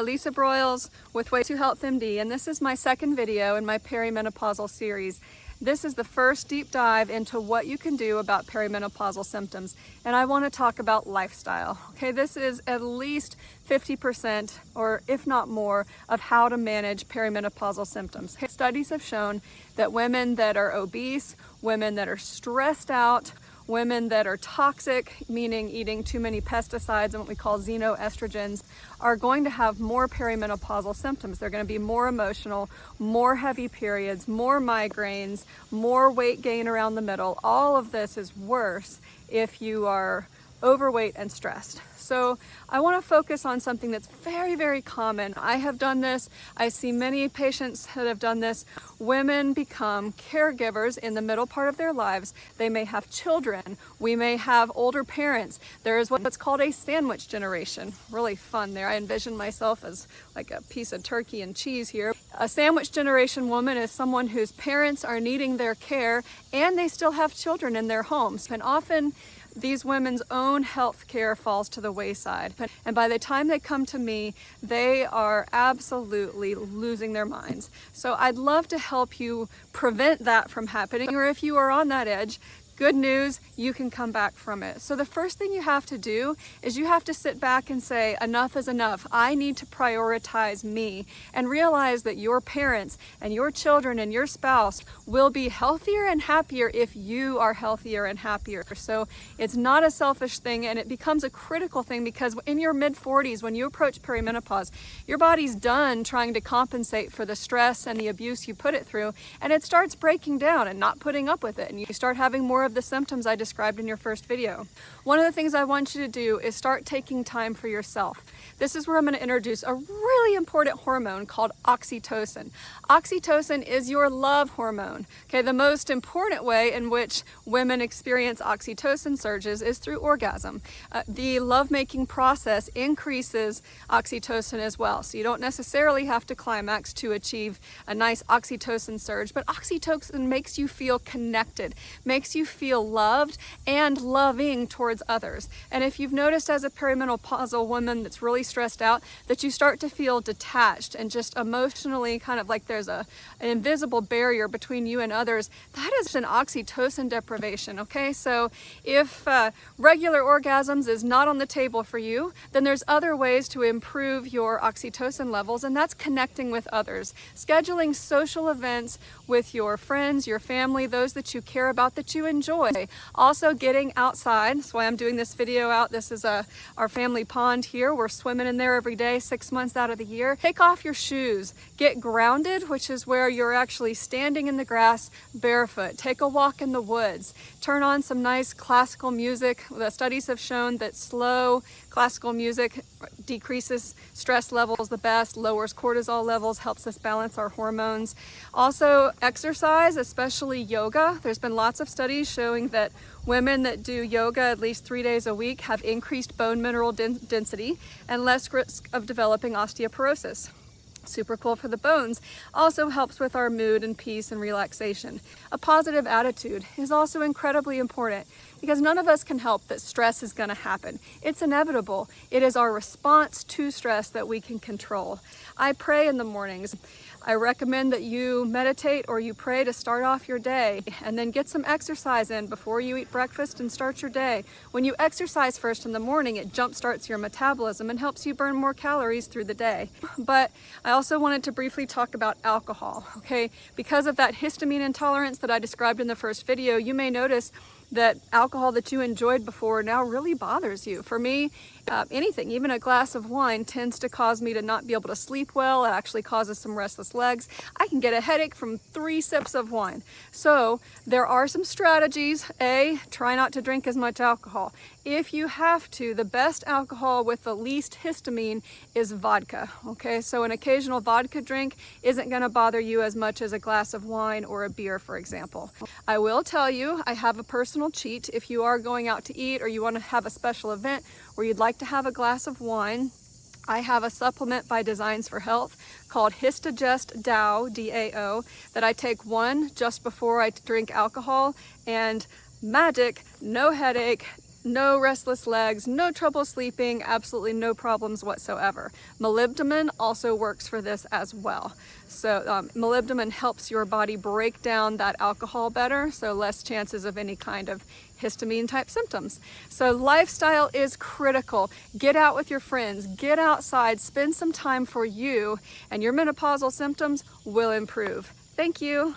Lisa Broyles with Way to Health MD, and this is my second video in my perimenopausal series. This is the first deep dive into what you can do about perimenopausal symptoms, and I want to talk about lifestyle. Okay, this is at least 50% or if not more of how to manage perimenopausal symptoms. Studies have shown that women that are obese, women that are stressed out, women that are toxic, meaning eating too many pesticides and what we call xenoestrogens, are going to have more perimenopausal symptoms. They're going to be more emotional, more heavy periods, more migraines, more weight gain around the middle. All of this is worse if you are overweight and stressed. So I want to focus on something that's very, very common. I have done this. I see many patients that have done this. Women become caregivers in the middle part of their lives. They may have children. We may have older parents. There is what's called a sandwich generation. Really fun there. I envision myself as like a piece of turkey and cheese here. A sandwich generation woman is someone whose parents are needing their care and they still have children in their homes. And often these women's own health care falls to the wayside. And by the time they come to me, they are absolutely losing their minds. So I'd love to help you prevent that from happening, or if you are on that edge, good news, you can come back from it. So the first thing you have to do is you have to sit back and say, enough is enough. I need to prioritize me, and realize that your parents and your children and your spouse will be healthier and happier if you are healthier and happier. So it's not a selfish thing, and it becomes a critical thing because in your mid-40s, when you approach perimenopause, your body's done trying to compensate for the stress and the abuse you put it through, and it starts breaking down and not putting up with it, and you start having more of the symptoms I described in your first video. One of the things I want you to do is start taking time for yourself. This is where I'm going to introduce a really important hormone called oxytocin. Oxytocin is your love hormone. Okay, the most important way in which women experience oxytocin surges is through orgasm. The lovemaking process increases oxytocin as well, so you don't necessarily have to climax to achieve a nice oxytocin surge, but oxytocin makes you feel connected, makes you feel loved and loving towards others. And if you've noticed as a perimenopausal woman that's really stressed out, that you start to feel detached and just emotionally kind of like there's an invisible barrier between you and others, that is an oxytocin deprivation, okay? So if regular orgasms is not on the table for you, then there's other ways to improve your oxytocin levels, and that's connecting with others. Scheduling social events with your friends, your family, those that you care about, that you enjoy. Also getting outside. That's why I'm doing this video out. This is our family pond here. We're swimming in there every day, 6 months out of the year. Take off your shoes. Get grounded, which is where you're actually standing in the grass barefoot. Take a walk in the woods. Turn on some nice classical music. The studies have shown that slow classical music decreases stress levels the best, lowers cortisol levels, helps us balance our hormones. Also exercise, especially yoga. There's been lots of studies showing that women that do yoga at least 3 days a week have increased bone mineral density and less risk of developing osteoporosis. Super cool for the bones. Also helps with our mood and peace and relaxation. A positive attitude is also incredibly important because none of us can help that stress is going to happen. It's inevitable. It is our response to stress that we can control. I pray in the mornings. I recommend that you meditate or you pray to start off your day, and then get some exercise in before you eat breakfast and start your day. When you exercise first in the morning, it jumpstarts your metabolism and helps you burn more calories through the day. But I also wanted to briefly talk about alcohol, okay? Because of that histamine intolerance that I described in the first video, you may notice that alcohol that you enjoyed before now really bothers you. For me, anything, even a glass of wine, tends to cause me to not be able to sleep well. It actually causes some restless legs. I can get a headache from 3 sips of wine. So there are some strategies. A, try not to drink as much alcohol. If you have to, the best alcohol with the least histamine is vodka, okay? So an occasional vodka drink isn't gonna bother you as much as a glass of wine or a beer, for example. I will tell you, I have a personal cheat. If you are going out to eat or you wanna have a special event where you'd like to have a glass of wine, I have a supplement by Designs for Health called Histogest DAO, D-A-O, that I take one just before I drink alcohol, and magic, no headache, no restless legs, no trouble sleeping, absolutely no problems whatsoever. Molybdenum also works for this as well. So molybdenum helps your body break down that alcohol better, so less chances of any kind of histamine type symptoms. So lifestyle is critical. Get out with your friends, get outside, spend some time for you, and your menopausal symptoms will improve. Thank you.